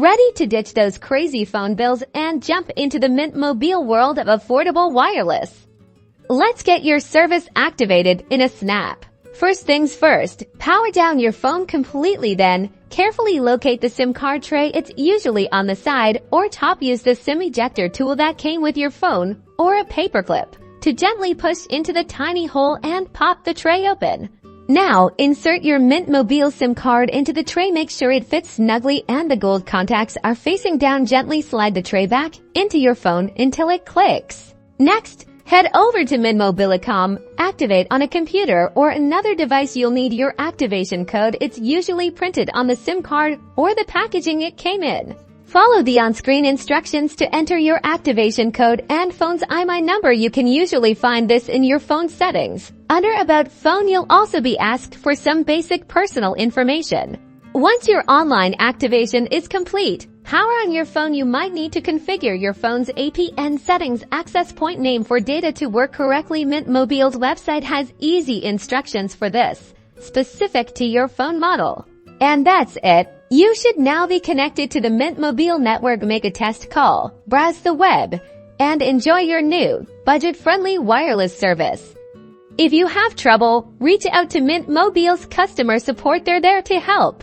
Ready to ditch those crazy phone bills and jump into the Mint Mobile world of affordable wireless? Let's get your service activated in a snap. First things first, power down your phone completely, then carefully locate the SIM card tray. It's usually on the side or top. Use the SIM ejector tool that came with your phone or a paperclip to gently push into the tiny hole and pop the tray open. Now, insert your Mint Mobile SIM card into the tray. Make sure it fits snugly and the gold contacts are facing down. Gently slide the tray back into your phone until it clicks. Next, head over to mintmobile.com, activate on a computer or another device. You'll need your activation code. It's usually printed on the SIM card or the packaging it came in. Follow the on-screen instructions to enter your activation code and phone's IMEI number. You can usually find this in your phone settings. Under About Phone, you'll also be asked for some basic personal information. Once your online activation is complete, power on your phone. You might need to configure your phone's APN settings access point name for data to work correctly. Mint Mobile's website has easy instructions for this, specific to your phone model. And that's it. You should now be connected to the Mint Mobile network. Make a test call, browse the web, and enjoy your new, budget-friendly wireless service. If you have trouble, reach out to Mint Mobile's customer support. They're there to help.